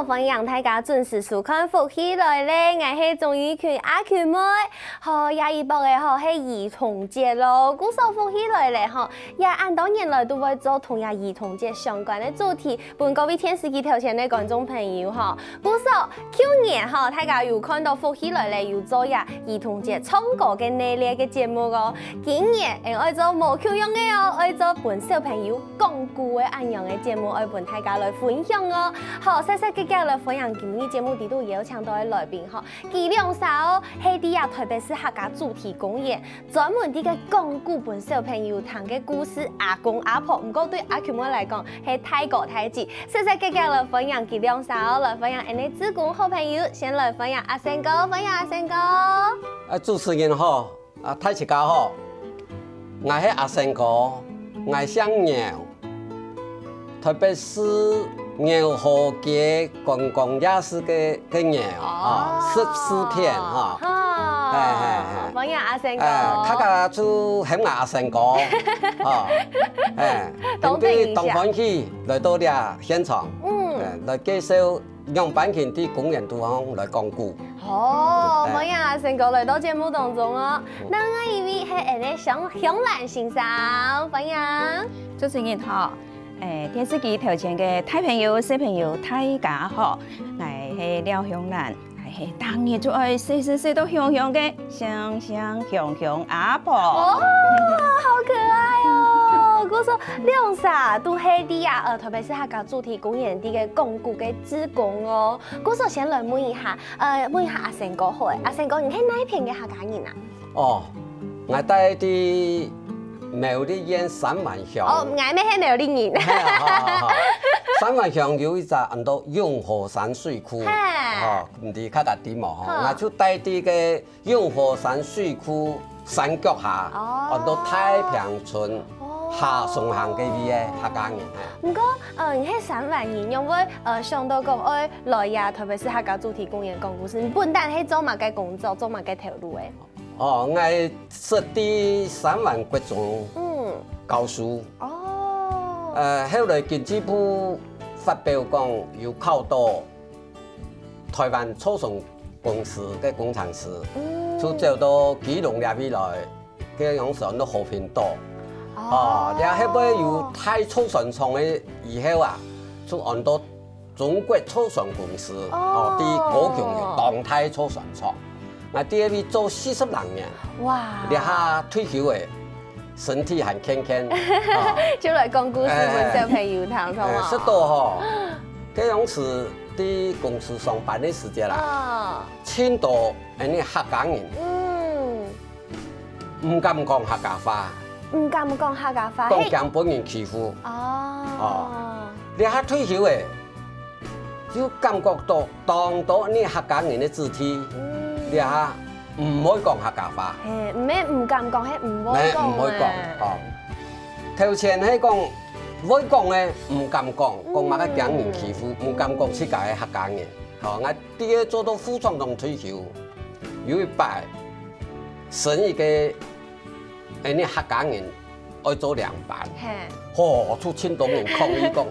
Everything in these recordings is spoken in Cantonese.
欢迎大家准时收看福喜来咧，我是综艺圈阿群妹。好，廿一报嘅吼系儿童节咯，古时候福喜来咧吼，也按多年来都会做同样儿童节相关的主题，本各位电视机头前的观众朋友吼，古时候去年吼大家有看到福喜来咧有做呀儿童节唱歌嘅系列嘅节目哦，今年爱做无口用嘅哦，爱做本小朋友讲故嘅安样嘅节目，爱本大家来分享哦。好，细细嘅来分享今日节目里头邀请到的来宾吼，佢两首系啲啊，特别是客家主题公演，专门啲嘅讲古本小朋友听嘅故事，阿公阿婆，唔过对阿群妹来讲系太过太子。细细嘅来分享佢两首，来分享人哋自古好朋友，先来分享阿成哥，分享阿成哥。主持人好，太子家好，我係阿成哥，我想牛，特别是。牛河街公共夜市嘅牛14片哈，歡迎阿成哥，客家就喊我阿成哥，今日當歡喜來到呢現場，來介紹兩班群啲公園地方來講故。好，歡迎阿成哥來到節目當中哦。那我以為係人哋香蘭先生，歡迎。主持人好。電視機頭前嘅大朋友、小朋友，大家好！我係廖香蘭，我係當年就愛細都香香嘅香香阿婆。哦，好可愛哦！我說兩首都係啲啊，特別是客家主題公園啲嘅講古嘅志工哦。我說先來問一下，問一下阿成哥好誒，阿成哥，你係哪一片嘅客家人啊？哦，我帶啲。苗栗縣三灣鄉。哦，我咩係苗栗人。三灣鄉有一隻很多永和山水庫，唔係客家地嘛，我就帶啲嘅永和山水庫山腳下，很多太平村下松行嘅啲嘅客家人。唔過，你係三灣人，因為想到講愛來呀，特別是客家主題公園講故事，你本單係做乜嘅工作，做乜嘅條路誒？哦，我是啲三灣國中教書。哦。後來經濟部發表講要考到台灣初創公司嘅工程師，就走到基隆入邊來，嘅樣上到和平島。哦。然後後尾有太初創廠嘅以後啊，就按到中國初創公司，啲高雄有當太初創廠。我第一位做40多年，哇！你下退休誒，身體還健健，就來講故事俾小朋友聽，係嘛？是多嗬，這樣子啲公司上班嘅時間啦，千多啲客家人，唔敢講客家話，唔敢講客家話，講驚俾人欺負。哦，你下退休誒，就感覺到當到啲客家人嘅肢體。你下唔可以講客家話，唔敢講，係唔可以講。唔可以講，哦。頭前係講可以講嘅，唔敢講，講乜嘅驚人欺負，唔敢講自己係客家人。哦，我第一做到副廠長退休，有一擺，生意嘅啲客家人愛做兩班，出千多人抗議講，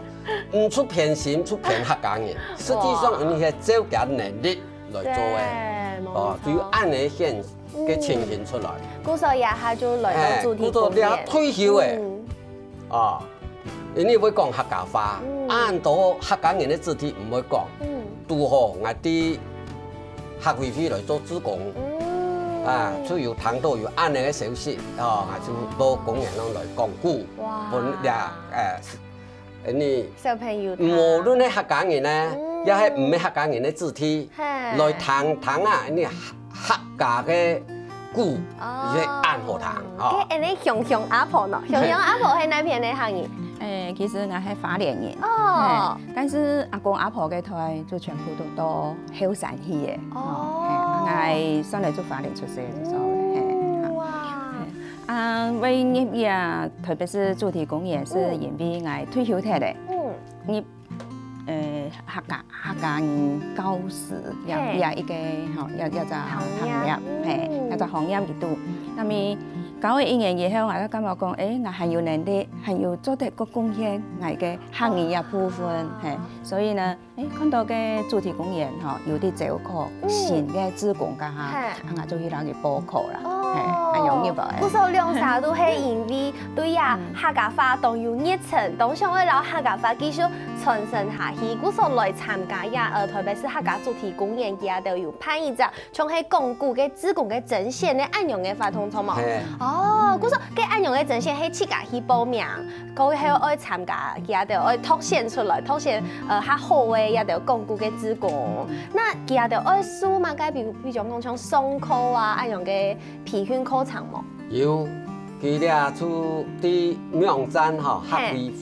唔出偏心，出偏客家人。實際上你係招架能力來做嘅。哦，就要按你現嘅情形出來。古時候也下就來到主題公園。你下退休嘅，哦，你會講客家話，按到客家人嘅肢體唔會講。拄好我啲客會飛來做志工，就有聽到有按你嘅消息，我就到公園度來講古，本你小朋友，無論係客家人咧。也係唔係客家人嘅肢體來談啊！啲客家嘅故，而係按好談。嘅你香阿婆咯，香阿婆係哪邊嘅客人？其實我係花蓮人。哦。但是阿公阿婆嘅台就全部都到後山去嘅。哦。我係上嚟做花蓮出世嘅時候。哇！为业业，特别是主题公演是因为我退休退嘞，你客家人教师也一个吼，一個行業，係一個行業嘅度。那麼搞咗1年以後，我都感覺講，我還有能力，還有做得個貢獻，我嘅行業部分係，所以呢，看到嘅主題公演吼，有啲招考新嘅志工家下，我就去攞去報考啦，係容易噃。嗰時候兩啥都係因為對呀客家話當有熱忱，當想要攞客家話繼續傳承下去。嗰時候來參加呀，特別是客家主題公演嘅都有辦一隻，像係鞏固嘅志工嘅陣線咧，按樣嘅發通錯嘛。哦，嗰時候嘅按樣嘅陣線係自家去報名，嗰係愛參加嘅就愛凸顯出來，凸顯較好嘅也就鞏固嘅志工。那嘅就愛書嘛，該比如講像雙課啊，按樣嘅培訓課程冇？有，佢哋出啲網站吼，客委，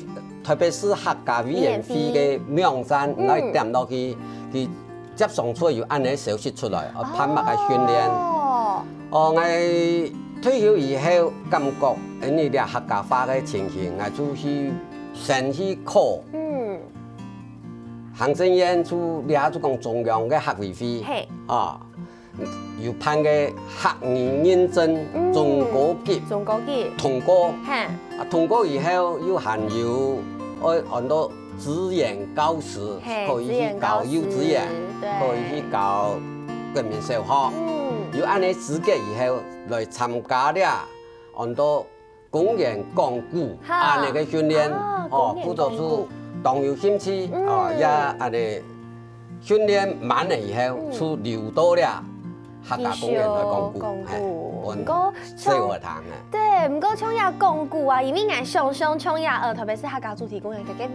特別是客家委員會嘅網站，來點落去，佢接送出有按呢消息出來，拍乜嘅訓練。我退休以後，感覺因為啲客家話嘅情形，我就去先去考。行政院就你就講中央嘅客委會，有判嘅客語認證中高級，通過，通過以後又含有很多資源教師，可以去教幼稚園，可以去教國民小學。有安尼資格以後來參加了很多公園講古安尼嘅訓練，不就是當有興趣，也安尼訓練滿了以後，就留到了客家公園來講古，唔過細學堂啊。對，唔過像也講古啊，因為俺想像也特別是客家主題公園嘅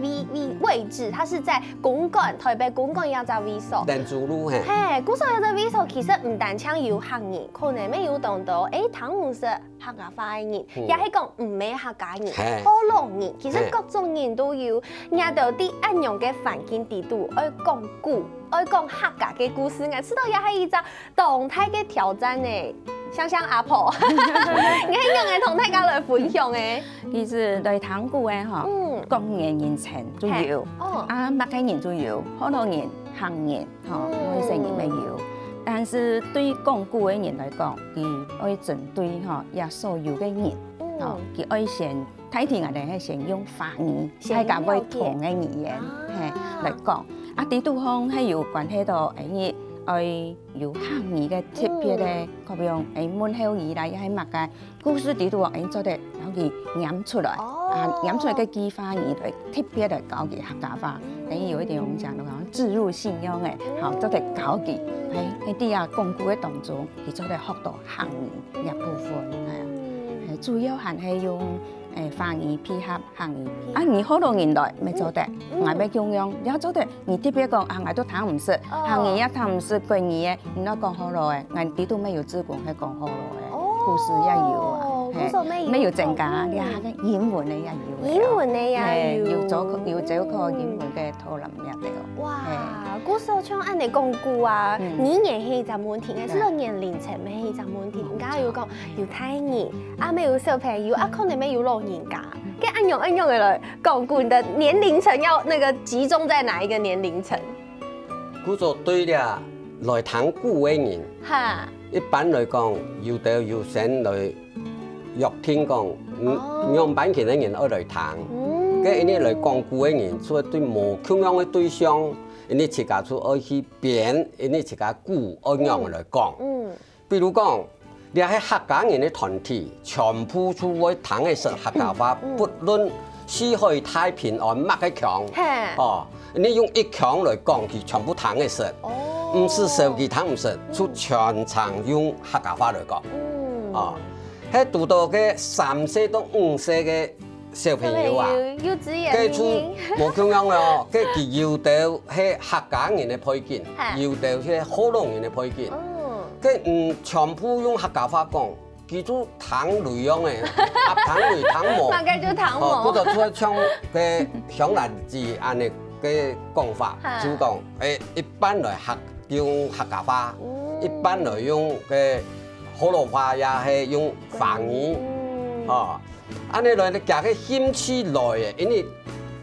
位置，它是在公館，台北公館有隻位所。連珠路嘿。嘿，嗰時候有隻位所其實唔單槍有客人，可能咩有當到湯姆是客家話嘅人，也係講唔係客家人，好多人，其實各種人都有，也到啲按樣嘅環境地度愛講古。愛講客家嘅故事，我知道也係一個動態嘅挑戰呢。像阿婆，我希望係同大家來分享嘅。其實來談古嘅嗬，公園人情都有，乜嘅人都有，好多人行人嗬，每成人都有。但是對講古嘅人來講，佢愛針對嗬，也所有嘅人，佢愛先睇聽人哋係先用華語，係講會同嘅語言係來講。啲地方係有關係到有客語嘅特別嘅，譬如滿口語啦，又係乜嘅故事地度做得有佢演出來，演出來嘅機花語嚟特別嚟搞佢客家話，有一點我們講到講置入性樣嘅，好做得搞佢喺啲講古嘅當中，佢做得學到客語一部分係主要係用華語配合客語，你好多年代咪做得，我咪叫樣，有做得，你特別講我都聽唔識，客語也聽唔識，國語嘅，你都講好耐，我啲都沒有志工係講好耐，故事也有啊，沒有增加，你係英文嘅也有，英文嘅也有，要做個英文嘅討論也得。哇，嗰時候像按你講古啊，語言係一個問題，係知道年齡層咩係一個問題，而家要講要睇人，沒有小朋友，可能沒有老人家，跟按樣嘅來講古，你的年齡層要那個集中在哪一個年齡層？故作對了，來談古嘅人，一般來講，要先來約聽講，用版權嘅人愛來談，跟呢來講古嘅人，所以對無同樣嘅對象，呢自家出愛去編，呢自家古愛樣來講。比如講，你喺客家人嘅團體，全部出會談嘅是客家話，不論四海太平安乜嘅強，你用一強來講，佢全部談嘅是。唔是手機談唔識，出全場用客家話來講。喺讀到嘅3歲到5歲嘅小朋友啊，佢出冇咁樣咯，佢要到係客家人嘅配件，要到係河南人嘅配件，佢全部用客家話講，佢都談內容嘅，談內談無，嗰度出唱嘅響蘭字安尼嘅講法，就講一般來用客家話，一般來用嘅河洛話也係用華語，吼，安尼来咧夹个兴趣来的，因为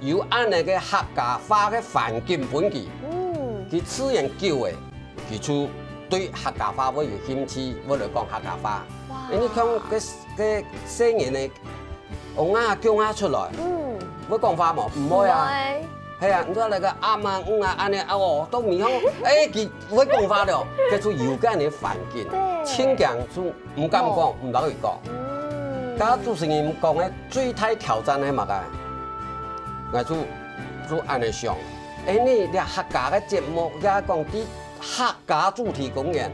由安尼个客家话个环境本去，佢自然久的，佢出对客家话要有兴趣，要来讲客家话。因为像个细年的翁啊、姜啊出来，要讲话无？唔会啊。系啊，你睇那个阿妈安尼啊哦，都唔响，佢会讲话了，佢出有間嘅環境，清強出唔敢講，唔落去講。家主持人講嘅最大挑戰係乜嘅？我做安尼想，你客家嘅節目也講啲客家主題公演，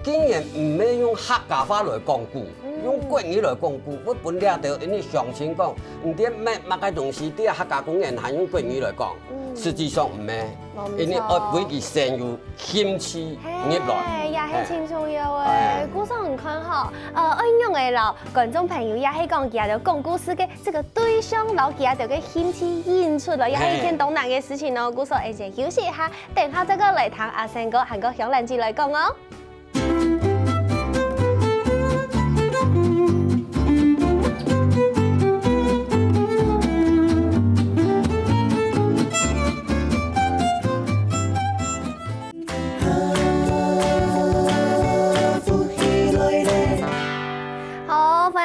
竟然唔係用客家話來講故。用國語來講句，我本來就因為鄉親講，唔知乜個東西啲客家公園係用國語來講，實際上唔係，因為我每個先有興趣入來。也係真重要誒，故事唔看吼，安用嘅咯，觀眾朋友也係講佢就講故事嘅這個對象，然後佢就嘅興趣演出來，也係一件當難嘅事情咯。故事我先休息一下，等下再過嚟談阿成哥韓國香蘭姐來講哦。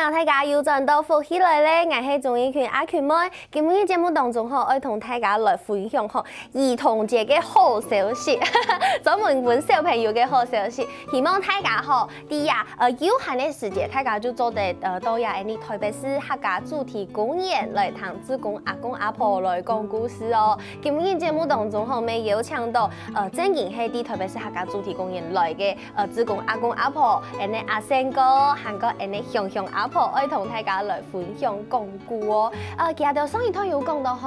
大家又轉到福喜來咧，我係綜藝圈阿權妹。今日節目當中，我同大家來分享兒童節嘅好消息，專門為小朋友嘅好消息。希望大家啲有限嘅時間，大家就做得到特別是客家主題公演來談子公阿公阿婆來講故事哦。今日節目當中，我哋有請到正經係啲特別是客家主題公演來嘅子公阿公阿婆，阿成哥，韓國香香阿婆。愛同大家來分享講故哦。其實就上一堂有講到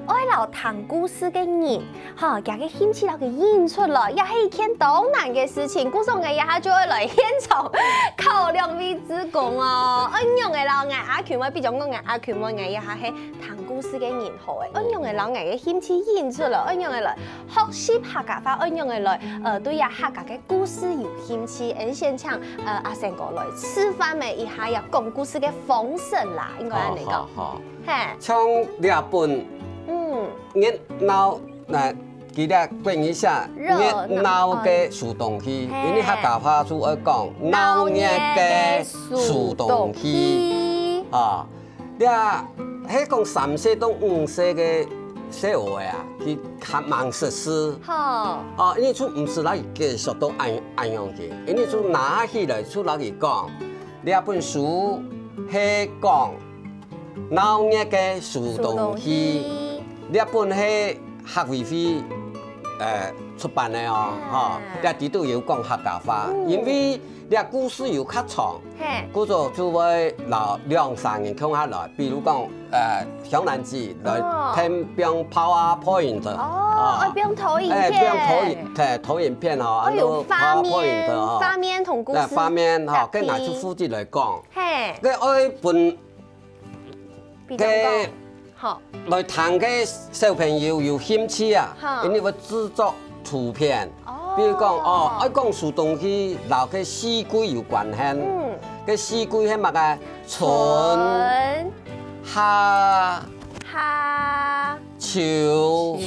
愛留談故事嘅人，佢嘅興趣佢演出來，也係一件當難嘅事情。故上嘅一下就會來現場考兩位子公哦。安用嘅老藝阿權妹，比較講藝阿權妹嘅一下係談故事嘅人好嘅。安用嘅老藝嘅興趣演出來，安用嘅來學習客家話，安用嘅來對呀客家嘅故事有興趣。而現場阿成哥來示範咪一下要講故事嘅方式啦，應該係嚟講。係。像日本，熱鬧嗱，記得講一下熱鬧嘅樹洞戲，因為客家話主要講鬧熱嘅樹洞戲。你係講3歲到5歲嘅小孩啊，佢較忙實施。因為出唔是攞去繼續都按樣嘅，因為出拿起來出攞去講，呢本書。係講鬧熱嘅樹洞戲，呢一本係客委會出版嘅哦，呢啲都要講客家話，因為呢故事要較長，故作就會留2-3年空下來，比如講香蘭姐來聽邊跑啊 point，邊投影片，投影片哦，有畫面同故事，畫面跟藝術夫子來講，嘅愛本嘅來談嘅小朋友有興趣啊，因為會製作圖片，比如講愛講樹洞戲，留嘅四季有關係，嘅四季係乜嘅？春、夏、秋、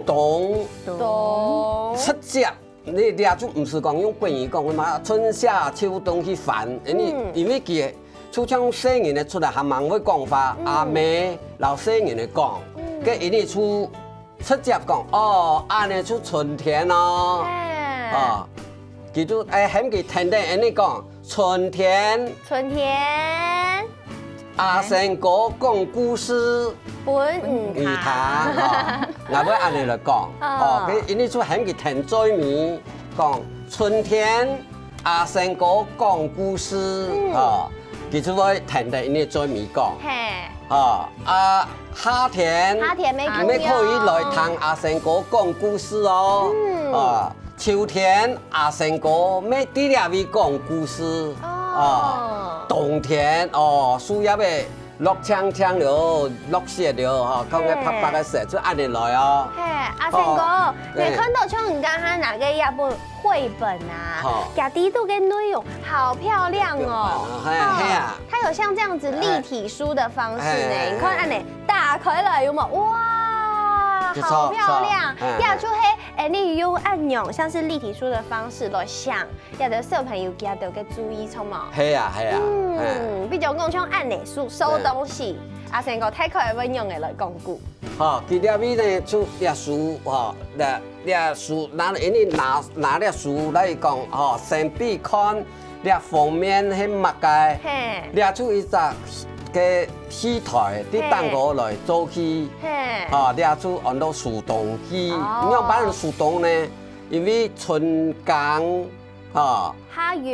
冬、7節。你倆就唔是講用國語講嘛，春夏秋冬去反，因為佢出像細人嘅出來，還蠻會講話，阿妹老細人嚟講，佢因為出7節講，安尼出春天咯，佢就喺佢聽得人哋講春天，阿成哥講故事。本唔談，我要按你來講，佢因為出喺佢聽最尾講春天，阿成哥講故事，佢就會聽得因為最尾講，夏天咩可以來聽阿成哥講故事哦，秋天阿成哥咩啲兩位講故事，冬天需要嘅。落青青了，落雪了吼，讲个白白个色，就安尼来哦。嘿，阿成哥，你看到像你刚刚拿个一本绘本啊，家底度跟内容好漂亮哦。嘿啊，它有像这样子立体书的方式呢，你看安尼打开来有冇？哇，好漂亮！呀，就嘿，你用按钮像是立体书的方式来想，也得小朋友家都给注意，错冇？系啊，系啊。比如讲像按呢收东西，阿成哥太可爱运用的来讲句。好，佢了尾呢，就列书吼，列书拿拿列书来讲吼，先比看列封面迄物件，列出一只嘅戏台，啲蛋糕来做起，吼列出很多树洞戏，你要把人树洞呢，因为春江吼，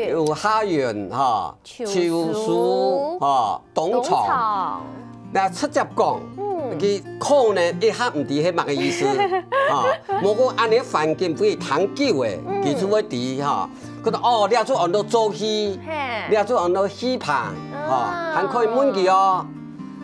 有虾园吼，秋树吼，冬虫，那直接讲。佢可能一下唔知係乜嘅意思，無過安尼環境比長久嘅，佢就會知嚇。佢話哦，你做很多做戲，你做很多戲棚，還可以問佢哦。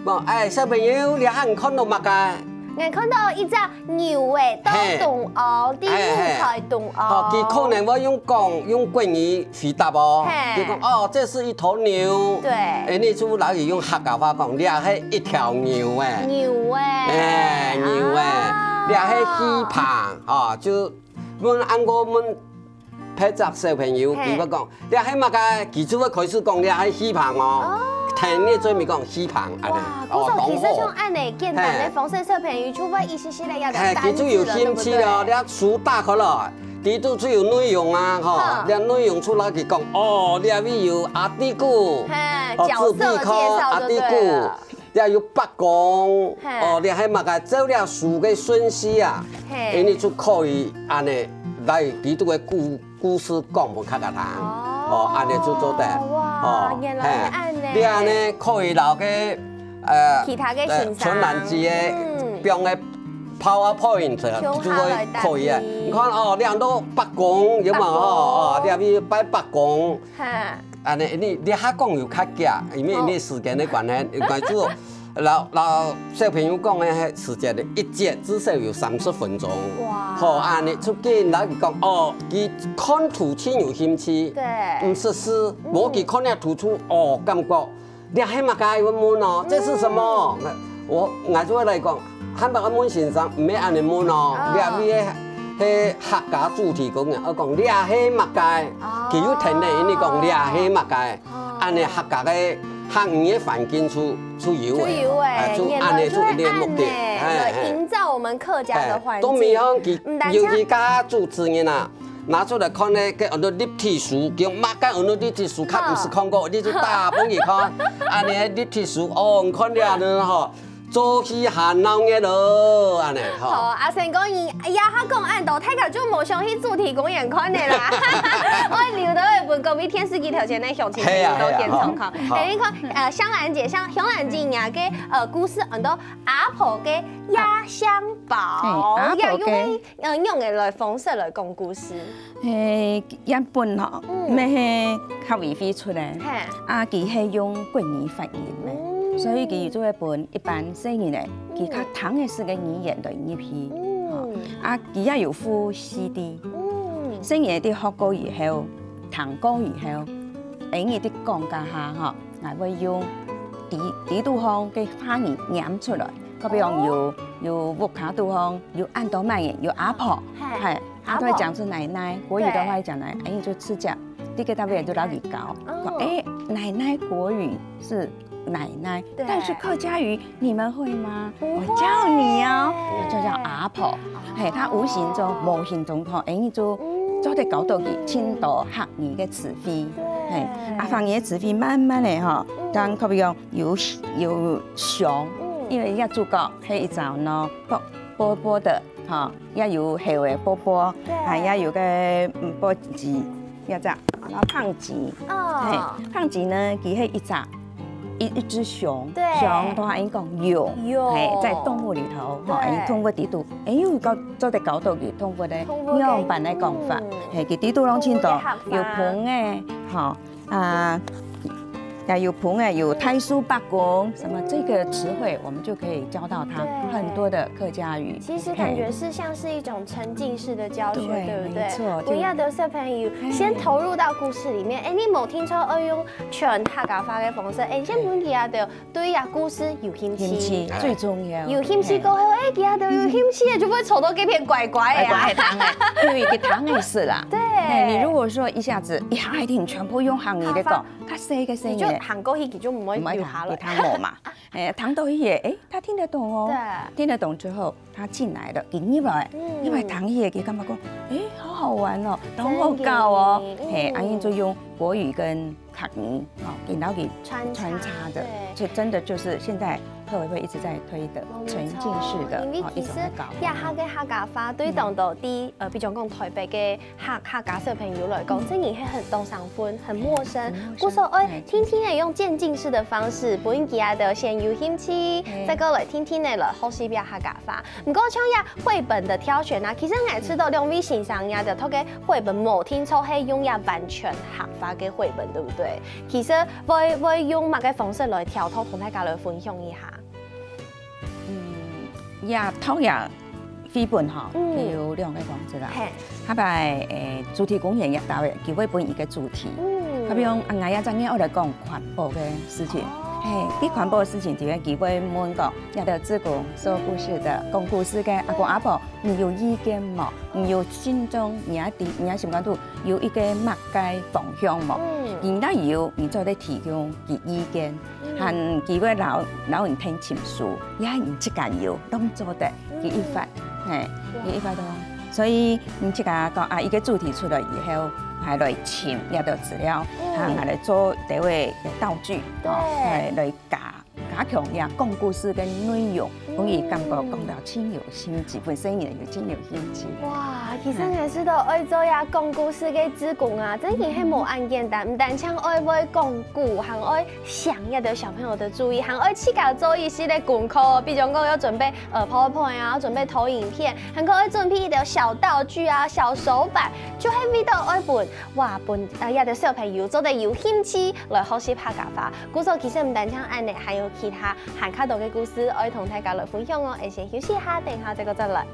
誒，小朋友，你還看到乜嘅？我看到一隻牛誒，都動鵝，啲舞台動鵝。佢可能會用國語回答哦。佢講哦，這是一頭牛。對。誒，你就攞嚟用客家話講，你係一條牛誒。牛誒。誒，牛誒，你係戲棚哦，就問按我們拍集小朋友，佢會講，你係乜嘅？佢就會開始講你係戲棚哦。聽你最尾講戲棚，哇，嗰首其實像按嚟簡單嘅方式，小朋友除非一些些嚟有單詞，佢就有興趣咯。你書打開來，佢都只有內容啊，嗬，你內容出來佢講，哦，你係有阿弟姑，角色介紹就對了。你有八公，哦，你係乜嘅？做了書嘅順序啊，你就可以按嚟來佢都嘅故事講唔卡卡談，哦，按嚟就做得，哦，原來係按呢。你安尼可以留嘅其他嘅欣賞，傳難字嘅，用嘅 PowerPoint 就會可以啊。你看哦，你很多八公有嘛哦，你入邊擺八公，安尼你下講又較假，因為你時間的關係，關注老小朋友講嘅時間的一節至少有30分鐘。哇！好安尼出見人講哦，佢看圖先有興趣，對，唔是詩，我佢看了圖出哦，感覺你係乜嘢問哦？這是什麼？我就會嚟講，係乜嘢問先生唔係安尼問哦，你係係客家主題講嘅，我講你係乜嘢？佢有聽咧，你講你係乜嘢？安尼客家嘅。客語嘅環境出有誒，就按呢做一啲目的，營造我們客家的環境。都未響佢尤其家主持人啊，拿出來看咧，嘅很多立體書，叫乜嘅很多立體書，佢唔是看過，你就打俾佢看，安尼立體書，哦，唔看了呢嗬。做起熱鬧嘅咯，安尼吼。好，阿成講伊呀，他講按到太家就冇想去主題公園看的啦。我留到一本隔壁電視機頭前的小情侶都見參考。你看，香蘭姐香蘭姐呀嘅故事很多阿婆嘅壓箱寶，也用嘅來方式來講故事。一本吼，咩係較微飛出來，啊，佢係用國語發音嘅。所以佢做一本一般細人咧，佢較唐嘅式嘅語言來入去，啊，佢也有附 CD， 細人啲學過以後，彈歌以後，英語啲講家下嗬，係會用地度方嘅方言念出來，佢比如有屋卡度方，有安多曼人，有阿婆，係，他都會講出奶奶，國語的話講奶，英語就吃醬，啲嘅特別就老幾高，誒，奶奶國語是。奶奶，但是客家語你們會嗎？我教你哦，就叫阿婆。係，他無形中、無形中嗬，你就做得搞到佢遷到客語嘅詞彙。係，啊，方言詞彙慢慢嚟嗬，當佢比如有熊，因為一主角係一隻呢波波的嗬，也有黑尾波波，係也有個波子，一隻胖子。哦，胖子呢，佢係一隻熊，熊的話應該講蛹，在動物裡頭，嚇，通過地圖，又做得搞到佢通過咧樣板嘅講法，係佢地圖攏遷到有棚嘅，嚇，也有盆哎，有太叔八公，什么这个词汇，我们就可以教到他很多的客家语。其实感觉是像是一种沉浸式的教学，对不对？没错。不要的小朋友先投入到故事里面。哎，你冇听错，要用全客家话的方式，哎，先问佢哋对呀故事有兴趣，最重要。有兴趣过后，哎，佢哋有兴趣，就会抽到几片乖乖的啊。因为个糖也是啦。对。你如果说一下子一下一定全部用汉语的讲，较细嘅声音，就韩国迄就唔会留下来。糖冇嘛，糖豆也，哎，他听得懂哦。对。听得懂之后，他进来了，因为糖也给干嘛讲，哎，好好玩哦，都好教哦。阿英就用国语跟客语给到给穿插的，这真的就是现在客委会一直在推的沉浸式的，一直在搞。呀，客家话对当到比如讲台北嘅客家小朋友来讲，真係很东上分，很陌生。故說聽誒用漸進式的方式，本記啊就先有興趣，再過來聽誒來學習下客家話。唔過像呀繪本的挑選啊，其實我知道兩位先生呀就透過繪本冇聽錯係用呀完全客話嘅繪本，對不對？其實會用乜嘅方式來挑討同大家來分享一下。呀，討呀。繪本哈，有兩個方式啦。佢係主題公園入到嘅，佢會本一個主題。佢比如我呀，昨日我嚟講環保嘅事情。啲環保嘅事情，就係佢會問講，有啲志工說故事的，講故事嘅阿公阿婆，你有意見冇？你有心中你心感度有一個乜嘅方向冇？而家有，你就得提供佢意見，和佢會老人聽情書，也係唔即間有，都做得佢一發。一發多，所以你即個講啊，一個主題出來以後，係來請一啲資料，係來做第一位嘅道具，係來加強呀講故事嘅內容，可以感覺講到真有興趣，本身人又真有興趣。哇，其實我知道愛做呀講故事嘅志工啊，真係係冇咁簡單，唔單唱愛會講故，還愛想一啲小朋友的注意，還愛自家做一系列功課，比如講要準備PowerPoint 啊，要準備投影片，還可以準備一啲小道具啊、小手板，就係為到愛本哇一啲小朋友做得有興趣來學習客家話。故所其實唔單唱安尼，還有其他行卡度嘅故事，我同大家來分享哦。先休息下，等下再個再來。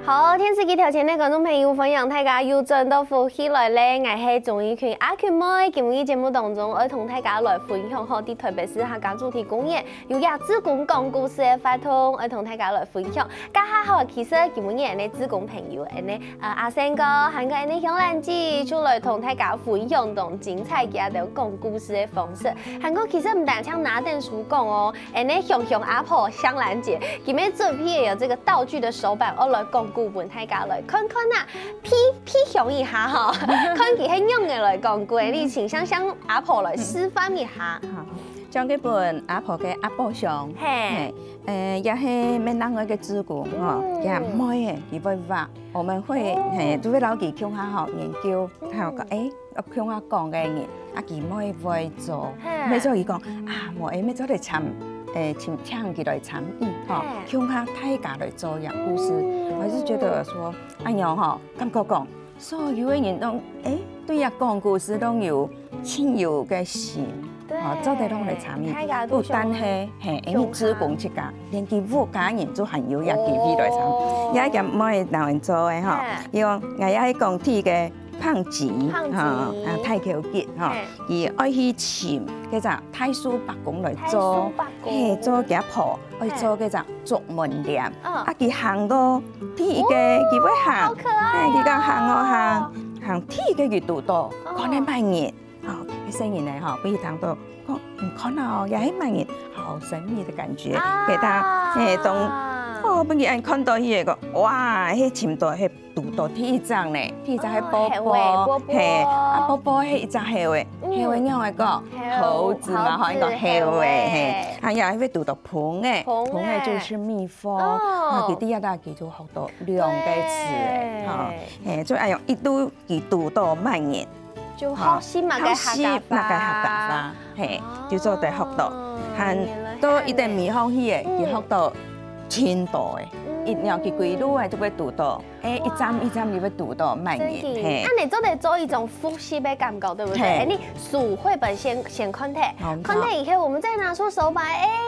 好，天時機頭前呢，觀眾朋友分享大家又真到福起來咧，我係綜藝圈阿權妹。今日節目當中，我同大家來分享好啲台北市客家主題公園有呀志工講故事嘅活動，我同大家來分享。家下好，其實今日呢志工朋友呢阿生哥，還有呢香蘭姐出來同大家分享同精彩嘅一啲講故事嘅方式。還有其實唔單唱拿定書講哦，呢香阿婆香蘭姐，今日準備有這個道具的手板，我來講故本大家來看看啊，批響一下哈，看佢係用嘅來講故，你請香阿婆來示範一下。好，將嗰本阿婆嘅阿婆相，也係閩南語嘅志工也唔會嘅，佢會畫，我們會都會老佢向下學研究，睇下個向下講嘅嘢，佢會做，咩做佢講我咩做嚟參。請佢來參與，向下大家來做樣故事，我是覺得說，哎呀感覺講，所有嘅人都對呀講故事都有親友嘅心，做得攏來參與，不單係因為志工一家，連佢屋家人都很有熱氣來參，也咁冇人人做嘅嗬，因為我也係講啲嘅。胖子太橋結而愛去潛嘅就太叔伯公來做，做家婆，愛做嘅就竹門店，佢行到啲嘅佢會行，佢個行啲嘅閱讀多，可能萬年，啲聲音嚟比如聽到，可能也係萬年，好神秘嘅感覺，給他本佢看到迄個，哇！迄潛到迄讀到第一章咧，第一章係波波，波波迄一隻係話，係話樣嚟個猴子嘛，可以講係話，又係會讀到鵬誒，鵬誒就是蜜蜂，佢啲一大叫做好多兩個詞，就係用一讀佢讀到萬年。就學習嘛嘅客家話，係叫做對學到，係都一定未好起嘅，佢學到千度嘅。一定要去規律嘅就會讀到，一站一站你會讀到慢嘅。那你做得做一種複習的感覺，對不對？你數繪本先看睇，看睇以後我們再拿出手把，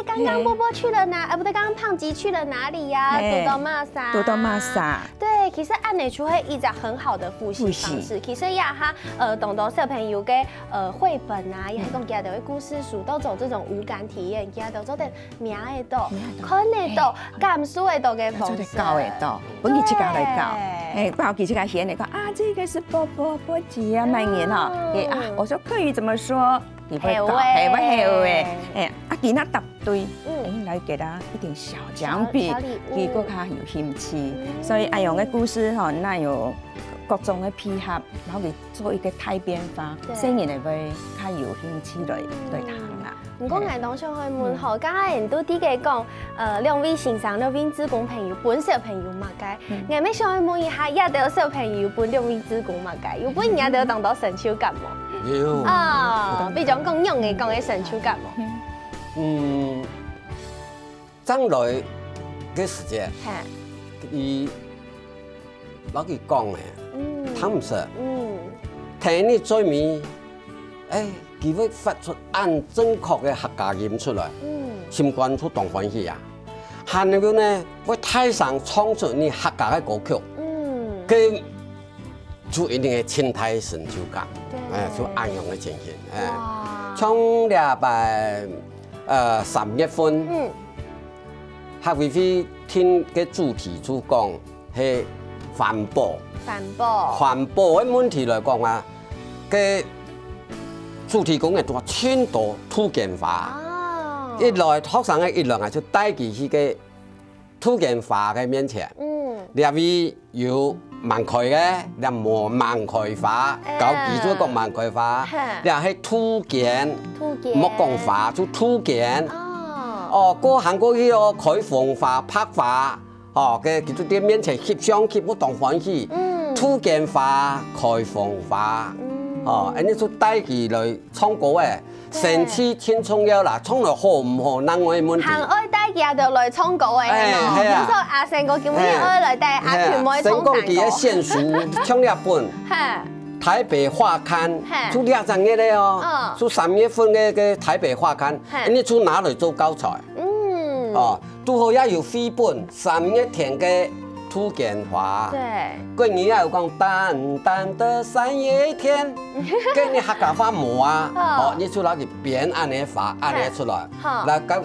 剛剛波波去了哪？不對，剛剛胖吉去了哪裡呀？讀到瑪莎，讀到瑪莎。對，其實按你出係一個很好的複習方式。其實呀，哈，懂到小朋友嘅繪本啊，也係講佢哋嘅故事書，都做這種五感體驗，佢哋都做得名得到、看得到、感受得到嘅。做得教得到，本佢自家來教，包括自家寫嚟講啊，這個是波吉啊，慢言哈，我說客語怎麼說？佢會教，係會係嘅，其他答對，來給他一點小獎品，佢個較有興趣，所以阿陽嘅故事吼，那有各種嘅配合，然後佢做一個太變化，聲音嚟會較有興趣來談啦。唔過我當上去問候家人都啲嘅講，兩位先生、兩位子公朋友本小朋友嘛嘅，我咪上去問一下，也得小朋友本兩位子公嘛嘅，有本也得當到成就感冇？有啊，比如講用嘅講嘅成就感冇？將來嘅時間，伊攞佢講嘅，他唔識，聽你最尾，佢會發出按正確嘅客家音出來，心關出當歡喜啊！下邊呢會台上唱出你客家嘅歌曲，佢就一定係千台成就感，就安樣嘅情形，從禮拜3月份，客委會聽嘅主題就講係環保嘅問題來講啊，嘅。主題講嘅多遷都土建化，一來學生嘅一來就帶佢去嘅土建化嘅面前，入邊有盲區嘅，又冇盲區化，搞幾種講盲區化，又係土建，冇講化就土建，過行過去哦，開放化、拍化，嘅叫做啲面前協商協不當歡喜，土建化、開放化。你就帶佢來唱歌誒，成次天重要啦，唱來好唔好？嗱我嘅問題。行愛帶佢就來唱歌誒，係啊。咁所以阿成個叫咩愛來帶阿權妹唱歌。成個佢嘅線書唱一本，台北畫刊，就2張嘢咧哦，就3月份嘅台北畫刊，你就拿來做教材。都好也有繪本，3月田嘅。土建化，過年也有講淡淡的3月天，跟你客家話冇啊，你就攞佢編按呢法按呢出來，嗱搞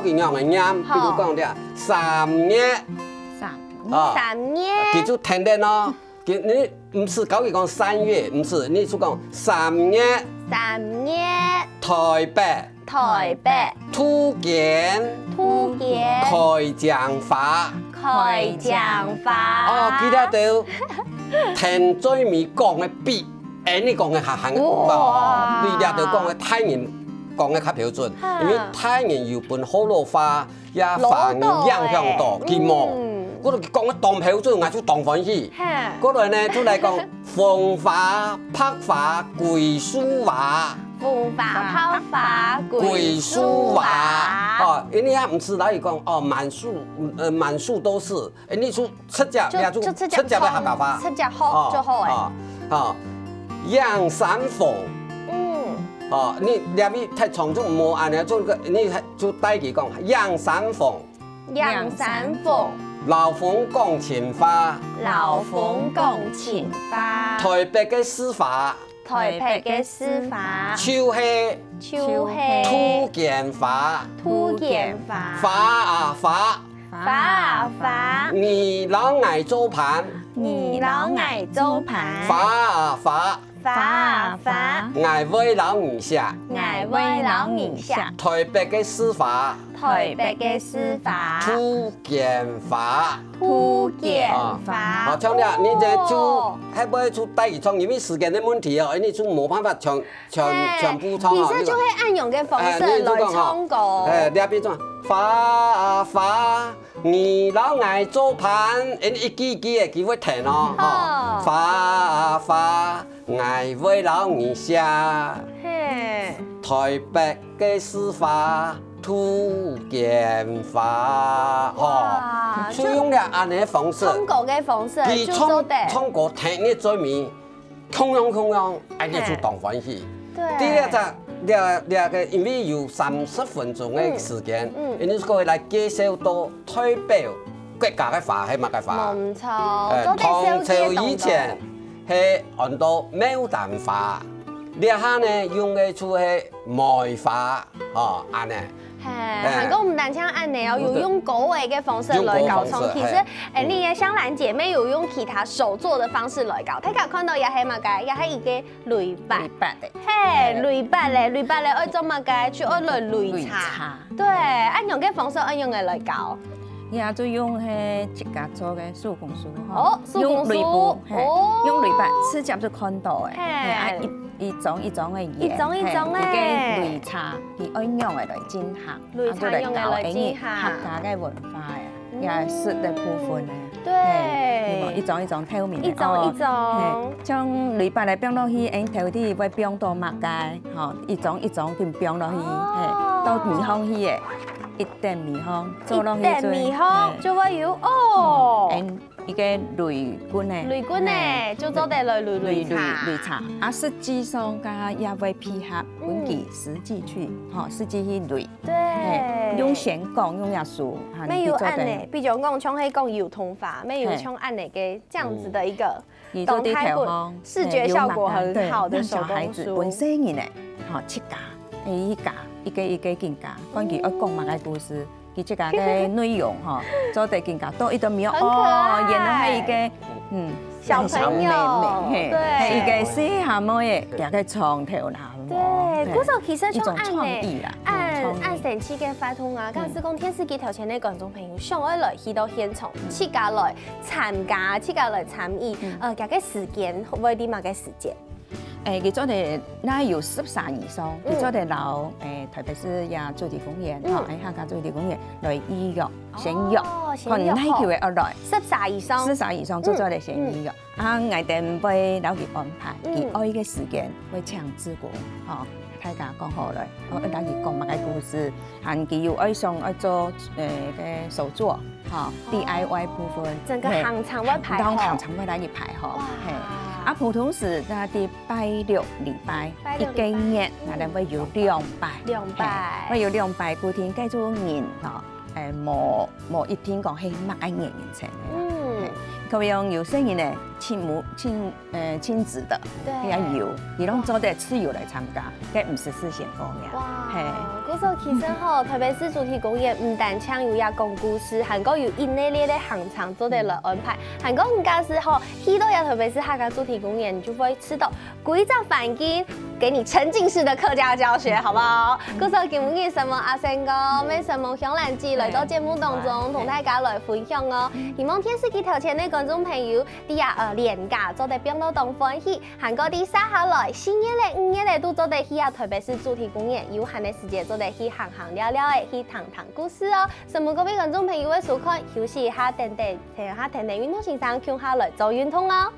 佢樣嘅音，比如講啲3月，佢就聽得咯，你唔是搞佢講3月，唔是，你就講3月，台北，土建，開講法，佢哋都聽最尾講嘅比，你講嘅行，你哋都講嘅泰人講嘅較標準，因為泰人有本好老話，也反映影響到佢冇，嗰度講嘅當標準，我就當歡喜，嗰度呢就嚟講風化、拍化、貴書話。風化、拋化、貴書話，因為唔是來講滿數都是，你出出隻嘅客家話，出隻好就好誒。陽山鳳，你入邊太長就冇按呢，你就帶佢講陽山鳳，老鳳講情話，台北嘅司法。就係土建化，法，你老愛做盤，法，愛為老二下，台北嘅司法，土建法，好，唱了，你這就還不會出帶佢唱，因為時間的問題哦，你就冇辦法全部唱哦。其實就係按用嘅方式來唱歌。你邊種？法，你老愛做盤，一句句嘅佢會停哦。花，爱为老人下。嘿，台北嘅市花土建花，吼，就用了安尼方式。中国嘅方式，佢就做得。通过听你做面，空用，安尼就当欢喜。对。第二只，个因为有30分钟嘅时间，因为可以来介绍到台北国家嘅花，係乜嘅花？唔錯，唐朝以前係按到牡丹花。呢下呢用嘅就係梅花，哦，安尼。係，韓國唔單止按呢，有用高位嘅方式來搞創。其實你嘅香蘭姐妹有用其他手做的方式來搞。大家看到也係乜嘅？也係一個擂白。擂白的。係擂白咧，擂白咧愛做乜嘅？就愛來擂茶。對，按用嘅方式，按用嘅來搞。也就用係自家做嘅手工書，哦，用擂布，哦，用擂白，直接就看到嘅，一種嘅嘢，一種嘅擂茶，以愛用嘅來進行，擂茶用嘅來進行，客家嘅文化啊，也係雪嘅部分咧，對，一種透明，一種，將擂白嚟變落去，頭啲會變到麥秸，吼，一種咁變落去，到面香去嘅。一點米香，做落去一點米香就會有哦。一個擂棍咧，擂棍咧就做得來擂茶。啊，實際上家也會配合本地實際去，實際去擂。對。用線講，用椰樹。沒有按呢，比如講像係講油桐花，沒有像按那個這樣子的一個動態本，視覺效果很好的手工書。本身嘅咧，切架，一個更加，關佢愛講乜嘅故事，佢即個嘅內容做得更加多，一個苗哦，原來係一個小朋友，對，係一個細下妹嘅，一個床頭男。對，嗰時候其實像按神奇嘅發通啊，假使講電視機頭前嘅觀眾朋友想要來去到現場，自家來參加，自家來參與，嗰個時間會唔會啲乜嘅時間？佢做的那有13以上，佢做的老特別是呀主題公園，喺客家主題公園來預約先約，可能係叫佢來13以上做嚟先預約，啊，我哋會留佢安排，佢愛嘅時間會強制講，大家講好來，我等佢講乜嘅故事，還佢要愛上愛做嘅手作，DIY 部分，整個行程會排好，行程會嚟佢排好，啊，普通時那啲拜六禮拜一個月，那哋會有2拜，會有2拜，固定計做人冇一天講係乜嘢人情嘅，佢用有些人咧親子的，也有，而攏做得自由來參加，嘅唔是事先報名。哇！嗰時候其實吼，特別是主題公園，唔單唱有也講故事，韓國有一系列的行程做得來安排。韓國唔假是吼，去到也特別是客家主題公園，你就會吃到規則環境，給你沉浸式的客家教學，好不好？嗰時候見唔見什麼阿生哥、咩什麼香蘭姐來到節目當中，同大家來分享哦。希望電視機頭前的觀眾朋友，啲啊連假做得變到當歡喜，韓國啲沙下來4月咧、5月咧都做得去啊，特別是主題公園有限的時間做得去行聊聊的，去談故事哦。希望各位觀眾朋友嘅收看，休息一下，聽下運動先生，跳下來做運動哦。